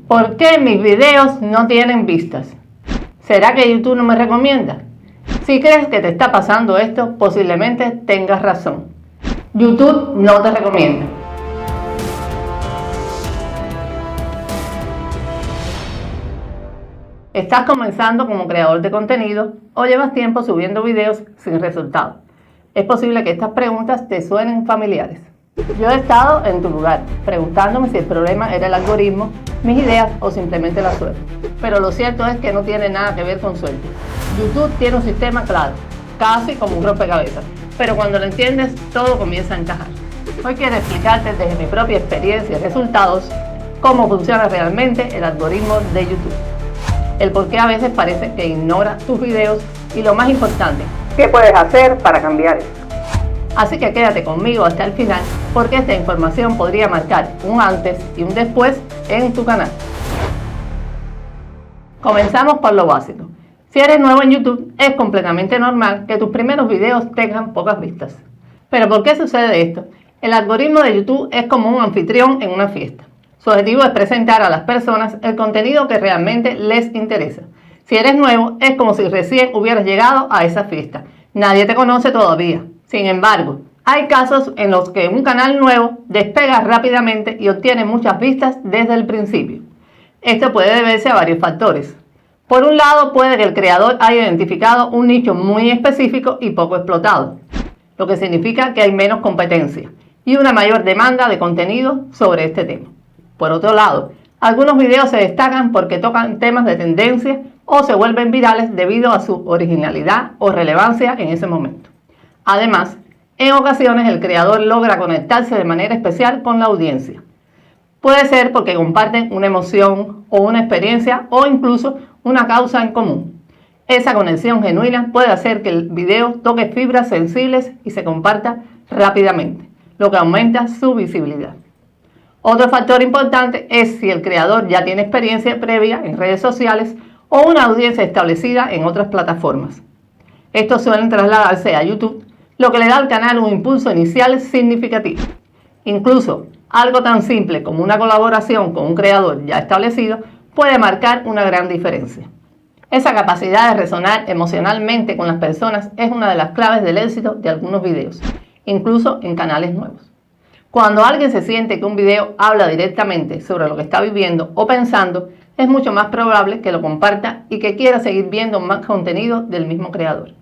¿Por qué mis videos no tienen vistas? ¿Será que YouTube no me recomienda? Si crees que te está pasando esto, posiblemente tengas razón. YouTube no te recomienda. ¿Estás comenzando como creador de contenido o llevas tiempo subiendo videos sin resultado? Es posible que estas preguntas te suenen familiares. Yo he estado en tu lugar, preguntándome si el problema era el algoritmo, mis ideas o simplemente la suerte. Pero lo cierto es que no tiene nada que ver con suerte. YouTube tiene un sistema claro, casi como un rompecabezas, pero cuando lo entiendes, todo comienza a encajar. Hoy quiero explicarte desde mi propia experiencia y resultados cómo funciona realmente el algoritmo de YouTube. El por qué a veces parece que ignora tus videos y lo más importante, ¿qué puedes hacer para cambiar esto? Así que quédate conmigo hasta el final porque esta información podría marcar un antes y un después en tu canal. Comenzamos por lo básico. Si eres nuevo en YouTube, es completamente normal que tus primeros videos tengan pocas vistas. ¿Pero por qué sucede esto? El algoritmo de YouTube es como un anfitrión en una fiesta. Su objetivo es presentar a las personas el contenido que realmente les interesa. Si eres nuevo, es como si recién hubieras llegado a esa fiesta. Nadie te conoce todavía. Sin embargo, hay casos en los que un canal nuevo despega rápidamente y obtiene muchas vistas desde el principio. Esto puede deberse a varios factores. Por un lado, puede que el creador haya identificado un nicho muy específico y poco explotado, lo que significa que hay menos competencia y una mayor demanda de contenido sobre este tema. Por otro lado, algunos videos se destacan porque tocan temas de tendencia o se vuelven virales debido a su originalidad o relevancia en ese momento. Además, en ocasiones el creador logra conectarse de manera especial con la audiencia. Puede ser porque comparten una emoción o una experiencia o incluso una causa en común. Esa conexión genuina puede hacer que el video toque fibras sensibles y se comparta rápidamente, lo que aumenta su visibilidad. Otro factor importante es si el creador ya tiene experiencia previa en redes sociales o una audiencia establecida en otras plataformas. Estos suelen trasladarse a YouTube, lo que le da al canal un impulso inicial significativo. Incluso algo tan simple como una colaboración con un creador ya establecido puede marcar una gran diferencia. Esa capacidad de resonar emocionalmente con las personas es una de las claves del éxito de algunos videos, incluso en canales nuevos. Cuando alguien se siente que un video habla directamente sobre lo que está viviendo o pensando, es mucho más probable que lo comparta y que quiera seguir viendo más contenido del mismo creador.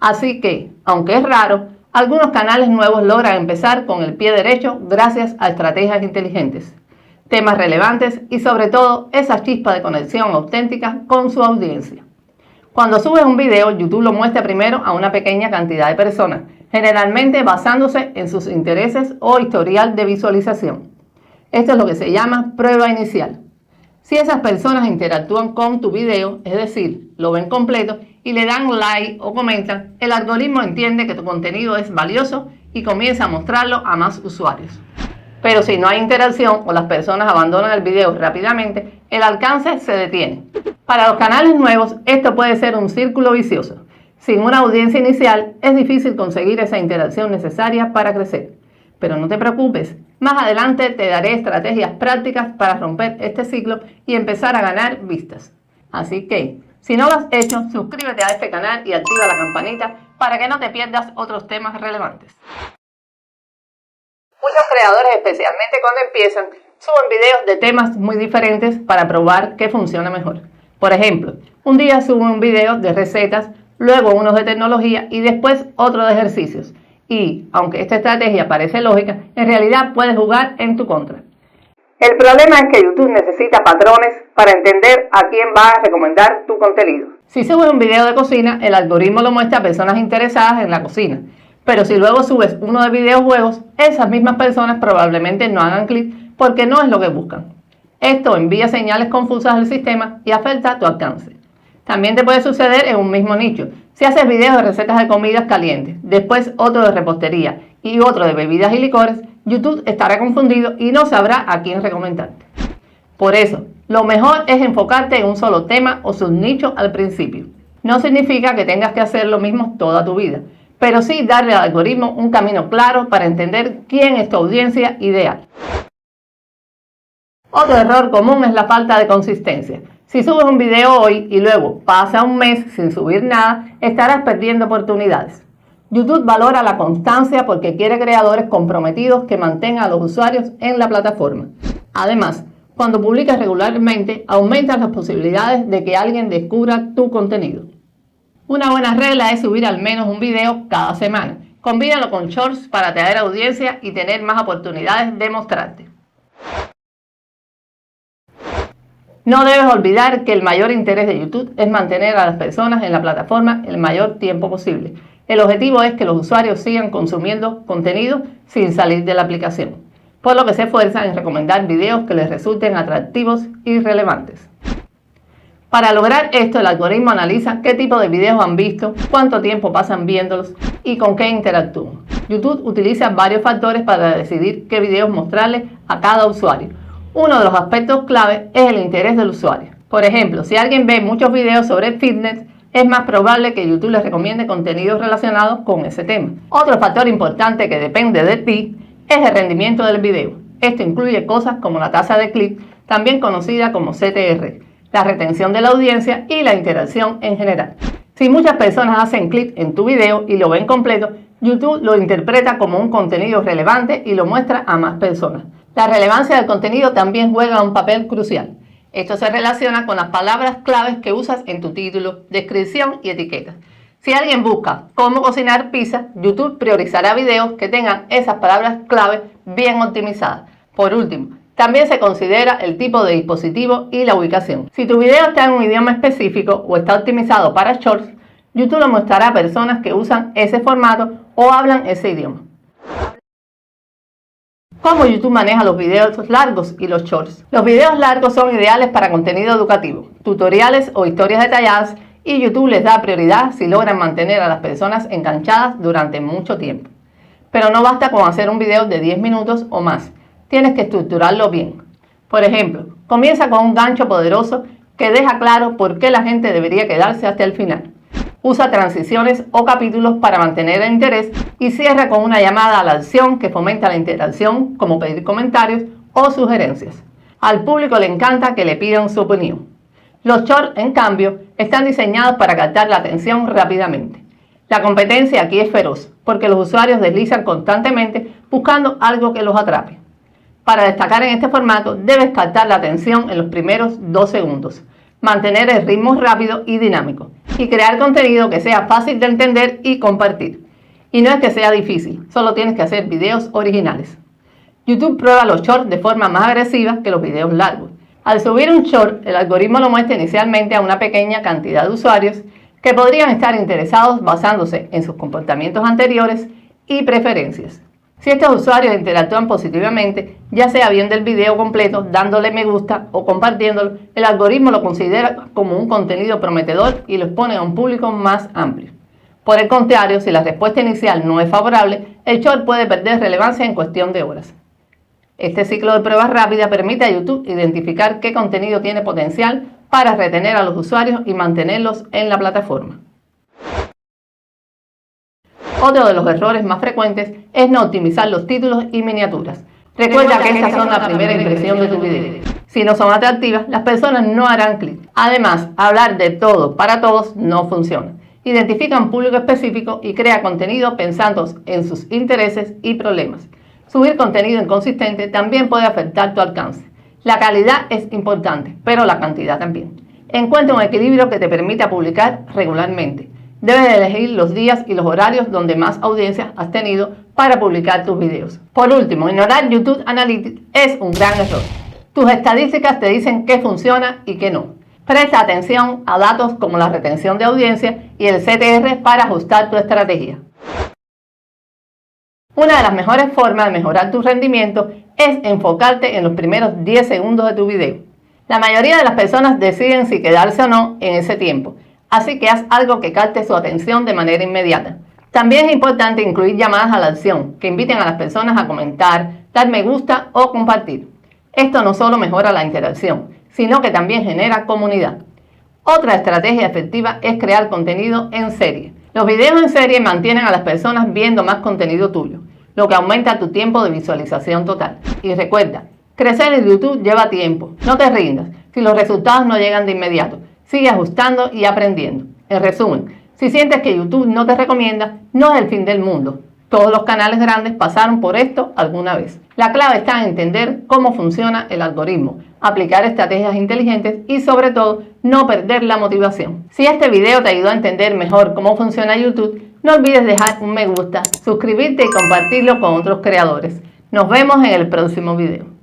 Así que, aunque es raro, algunos canales nuevos logran empezar con el pie derecho gracias a estrategias inteligentes, temas relevantes y sobre todo esa chispa de conexión auténtica con su audiencia. Cuando subes un video, YouTube lo muestra primero a una pequeña cantidad de personas, generalmente basándose en sus intereses o historial de visualización. Esto es lo que se llama prueba inicial. Si esas personas interactúan con tu video, es decir, lo ven completo y le dan like o comentan, el algoritmo entiende que tu contenido es valioso y comienza a mostrarlo a más usuarios. Pero si no hay interacción o las personas abandonan el video rápidamente, el alcance se detiene. Para los canales nuevos, esto puede ser un círculo vicioso. Sin una audiencia inicial, es difícil conseguir esa interacción necesaria para crecer. Pero no te preocupes, más adelante te daré estrategias prácticas para romper este ciclo y empezar a ganar vistas. Así que, si no lo has hecho, suscríbete a este canal y activa la campanita para que no te pierdas otros temas relevantes. Muchos creadores, especialmente cuando empiezan, suben videos de temas muy diferentes para probar qué funciona mejor. Por ejemplo, un día suben un video de recetas, luego unos de tecnología y después otro de ejercicios. Y, aunque esta estrategia parece lógica, en realidad puede jugar en tu contra. El problema es que YouTube necesita patrones para entender a quién va a recomendar tu contenido. Si subes un video de cocina, el algoritmo lo muestra a personas interesadas en la cocina. Pero si luego subes uno de videojuegos, esas mismas personas probablemente no hagan clic porque no es lo que buscan. Esto envía señales confusas al sistema y afecta tu alcance. También te puede suceder en un mismo nicho. Si haces videos de recetas de comidas calientes, después otro de repostería y otro de bebidas y licores, YouTube estará confundido y no sabrá a quién recomendarte. Por eso, lo mejor es enfocarte en un solo tema o subnicho al principio. No significa que tengas que hacer lo mismo toda tu vida, pero sí darle al algoritmo un camino claro para entender quién es tu audiencia ideal. Otro error común es la falta de consistencia. Si subes un video hoy y luego pasa un mes sin subir nada, estarás perdiendo oportunidades. YouTube valora la constancia porque quiere creadores comprometidos que mantengan a los usuarios en la plataforma. Además, cuando publicas regularmente, aumentas las posibilidades de que alguien descubra tu contenido. Una buena regla es subir al menos un video cada semana. Combínalo con shorts para atraer audiencia y tener más oportunidades de mostrarte. No debes olvidar que el mayor interés de YouTube es mantener a las personas en la plataforma el mayor tiempo posible. El objetivo es que los usuarios sigan consumiendo contenido sin salir de la aplicación, por lo que se esfuerzan en recomendar videos que les resulten atractivos y relevantes. Para lograr esto, el algoritmo analiza qué tipo de videos han visto, cuánto tiempo pasan viéndolos y con qué interactúan. YouTube utiliza varios factores para decidir qué videos mostrarles a cada usuario. Uno de los aspectos clave es el interés del usuario. Por ejemplo, si alguien ve muchos videos sobre fitness, es más probable que YouTube les recomiende contenidos relacionados con ese tema. Otro factor importante que depende de ti es el rendimiento del video. Esto incluye cosas como la tasa de clic, también conocida como CTR, la retención de la audiencia y la interacción en general. Si muchas personas hacen clic en tu video y lo ven completo, YouTube lo interpreta como un contenido relevante y lo muestra a más personas. La relevancia del contenido también juega un papel crucial. Esto se relaciona con las palabras claves que usas en tu título, descripción y etiqueta. Si alguien busca cómo cocinar pizza, YouTube priorizará videos que tengan esas palabras claves bien optimizadas. Por último, también se considera el tipo de dispositivo y la ubicación. Si tu video está en un idioma específico o está optimizado para shorts, YouTube lo mostrará a personas que usan ese formato o hablan ese idioma. ¿Cómo YouTube maneja los videos largos y los shorts? Los videos largos son ideales para contenido educativo, tutoriales o historias detalladas, y YouTube les da prioridad si logran mantener a las personas enganchadas durante mucho tiempo. Pero no basta con hacer un video de 10 minutos o más, tienes que estructurarlo bien. Por ejemplo, comienza con un gancho poderoso que deja claro por qué la gente debería quedarse hasta el final. Usa transiciones o capítulos para mantener el interés y cierra con una llamada a la acción que fomenta la interacción, como pedir comentarios o sugerencias. Al público le encanta que le pidan su opinión. Los shorts, en cambio, están diseñados para captar la atención rápidamente. La competencia aquí es feroz, porque los usuarios deslizan constantemente buscando algo que los atrape. Para destacar en este formato, debes captar la atención en los primeros 2 segundos, mantener el ritmo rápido y dinámico, y crear contenido que sea fácil de entender y compartir. Y no es que sea difícil, solo tienes que hacer videos originales. YouTube prueba los shorts de forma más agresiva que los videos largos. Al subir un short, el algoritmo lo muestra inicialmente a una pequeña cantidad de usuarios que podrían estar interesados basándose en sus comportamientos anteriores y preferencias. Si estos usuarios interactúan positivamente, ya sea viendo el video completo, dándole me gusta o compartiéndolo, el algoritmo lo considera como un contenido prometedor y lo expone a un público más amplio. Por el contrario, si la respuesta inicial no es favorable, el short puede perder relevancia en cuestión de horas. Este ciclo de pruebas rápida permite a YouTube identificar qué contenido tiene potencial para retener a los usuarios y mantenerlos en la plataforma. Otro de los errores más frecuentes es no optimizar los títulos y miniaturas. Recuerda que estas son la primera impresión de tu video. Si no son atractivas, las personas no harán clic. Además, hablar de todo para todos no funciona. Identifica un público específico y crea contenido pensando en sus intereses y problemas. Subir contenido inconsistente también puede afectar tu alcance. La calidad es importante, pero la cantidad también. Encuentra un equilibrio que te permita publicar regularmente. Debes elegir los días y los horarios donde más audiencia has tenido para publicar tus videos. Por último, ignorar YouTube Analytics es un gran error. Tus estadísticas te dicen qué funciona y qué no. Presta atención a datos como la retención de audiencia y el CTR para ajustar tu estrategia. Una de las mejores formas de mejorar tu rendimiento es enfocarte en los primeros 10 segundos de tu video. La mayoría de las personas deciden si quedarse o no en ese tiempo, así que haz algo que capte su atención de manera inmediata. También es importante incluir llamadas a la acción, que inviten a las personas a comentar, dar me gusta o compartir. Esto no solo mejora la interacción, sino que también genera comunidad. Otra estrategia efectiva es crear contenido en serie. Los videos en serie mantienen a las personas viendo más contenido tuyo, lo que aumenta tu tiempo de visualización total. Y recuerda, Crecer en YouTube lleva tiempo. No te rindas si los resultados no llegan de inmediato. Sigue ajustando y aprendiendo. En resumen, si sientes que YouTube no te recomienda, no es el fin del mundo. Todos los canales grandes pasaron por esto alguna vez. La clave está en entender cómo funciona el algoritmo, aplicar estrategias inteligentes y sobre todo no perder la motivación. Si este video te ayudó a entender mejor cómo funciona YouTube, no olvides dejar un me gusta, suscribirte y compartirlo con otros creadores. Nos vemos en el próximo video.